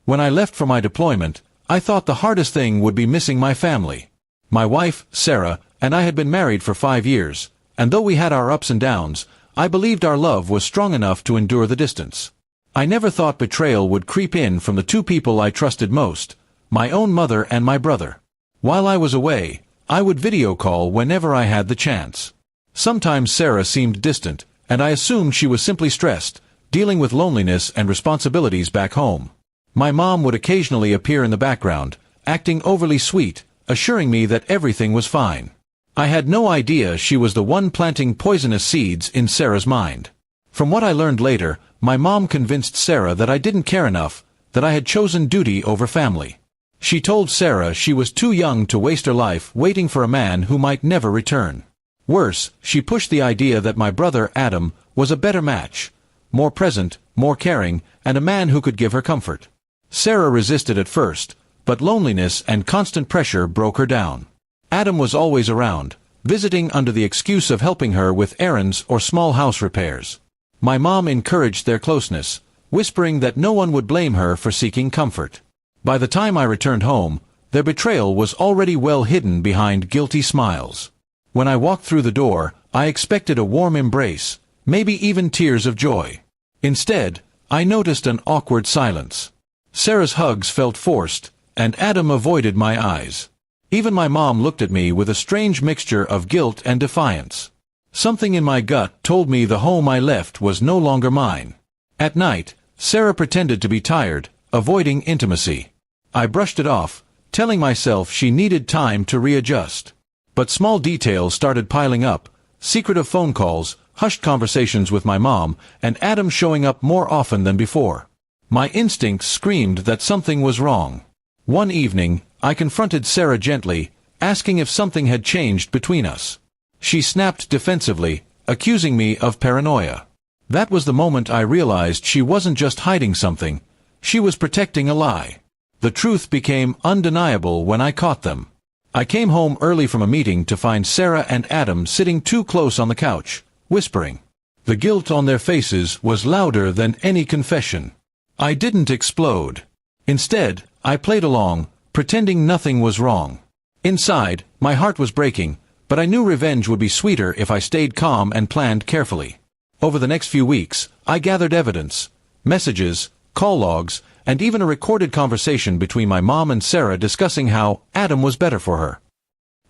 When I left for my deployment, I thought the hardest thing would be missing my family. My wife, Sarah, and I had been married for 5 years, and though we had our ups and downs, I believed our love was strong enough to endure the distance. I never thought betrayal would creep in from the two people I trusted most, my own mother and my brother. While I was away, I would video call whenever I had the chance. Sometimes Sarah seemed distant, and I assumed she was simply stressed, dealing with loneliness and responsibilities back home. My mom would occasionally appear in the background, acting overly sweet, assuring me that everything was fine. I had no idea she was the one planting poisonous seeds in Sarah's mind. From what I learned later, my mom convinced Sarah that I didn't care enough, that I had chosen duty over family. She told Sarah she was too young to waste her life waiting for a man who might never return. Worse, she pushed the idea that my brother, Adam, was a better match, more present, more caring, and a man who could give her comfort. Sarah resisted at first, but loneliness and constant pressure broke her down. Adam was always around, visiting under the excuse of helping her with errands or small house repairs. My mom encouraged their closeness, whispering that no one would blame her for seeking comfort. By the time I returned home, their betrayal was already well hidden behind guilty smiles. When I walked through the door, I expected a warm embrace, maybe even tears of joy. Instead, I noticed an awkward silence. Sarah's hugs felt forced, and Adam avoided my eyes. Even my mom looked at me with a strange mixture of guilt and defiance. Something in my gut told me the home I left was no longer mine. At night, Sarah pretended to be tired, avoiding intimacy. I brushed it off, telling myself she needed time to readjust. But small details started piling up, secretive phone calls, hushed conversations with my mom, and Adam showing up more often than before. My instincts screamed that something was wrong. One evening, I confronted Sarah gently, asking if something had changed between us. She snapped defensively, accusing me of paranoia. That was the moment I realized she wasn't just hiding something, she was protecting a lie. The truth became undeniable when I caught them. I came home early from a meeting to find Sarah and Adam sitting too close on the couch, whispering. The guilt on their faces was louder than any confession. I didn't explode. Instead, I played along, pretending nothing was wrong. Inside, my heart was breaking, but I knew revenge would be sweeter if I stayed calm and planned carefully. Over the next few weeks, I gathered evidence, messages, call logs, and even a recorded conversation between my mom and Sarah discussing how Adam was better for her.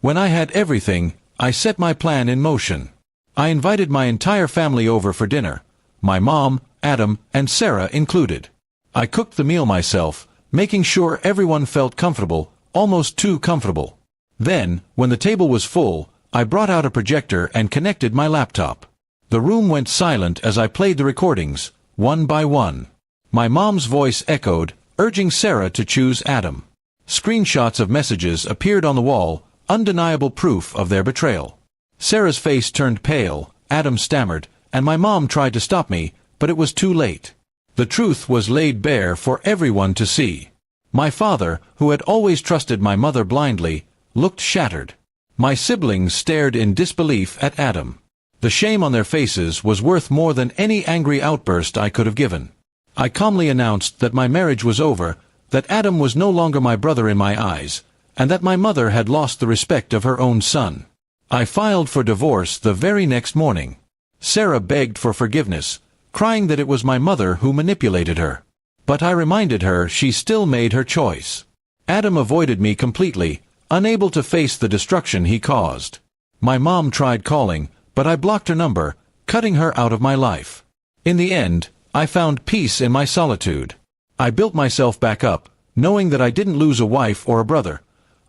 When I had everything, I set my plan in motion. I invited my entire family over for dinner, my mom, Adam, and Sarah included. I cooked the meal myself, making sure everyone felt comfortable, almost too comfortable. Then, when the table was full, I brought out a projector and connected my laptop. The room went silent as I played the recordings, one by one. My mom's voice echoed, urging Sarah to choose Adam. Screenshots of messages appeared on the wall, undeniable proof of their betrayal. Sarah's face turned pale, Adam stammered, and my mom tried to stop me, but it was too late. The truth was laid bare for everyone to see. My father, who had always trusted my mother blindly, looked shattered. My siblings stared in disbelief at Adam. The shame on their faces was worth more than any angry outburst I could have given. I calmly announced that my marriage was over, that Adam was no longer my brother in my eyes, and that my mother had lost the respect of her own son. I filed for divorce the very next morning. Sarah begged for forgiveness, crying that it was my mother who manipulated her. But I reminded her she still made her choice. Adam avoided me completely, unable to face the destruction he caused. My mom tried calling, but I blocked her number, cutting her out of my life. In the end, I found peace in my solitude. I built myself back up, knowing that I didn't lose a wife or a brother.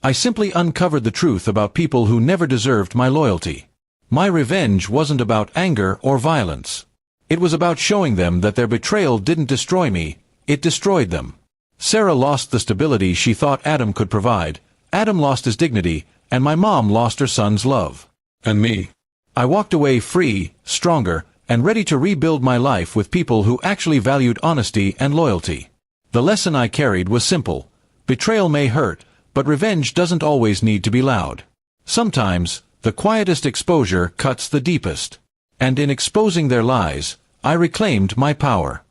I simply uncovered the truth about people who never deserved my loyalty. My revenge wasn't about anger or violence. It was about showing them that their betrayal didn't destroy me, it destroyed them. Sarah lost the stability she thought Adam could provide, Adam lost his dignity, and my mom lost her son's love. And me. I walked away free, stronger, and ready to rebuild my life with people who actually valued honesty and loyalty. The lesson I carried was simple. Betrayal may hurt, but revenge doesn't always need to be loud. Sometimes, the quietest exposure cuts the deepest. And in exposing their lies, I reclaimed my power.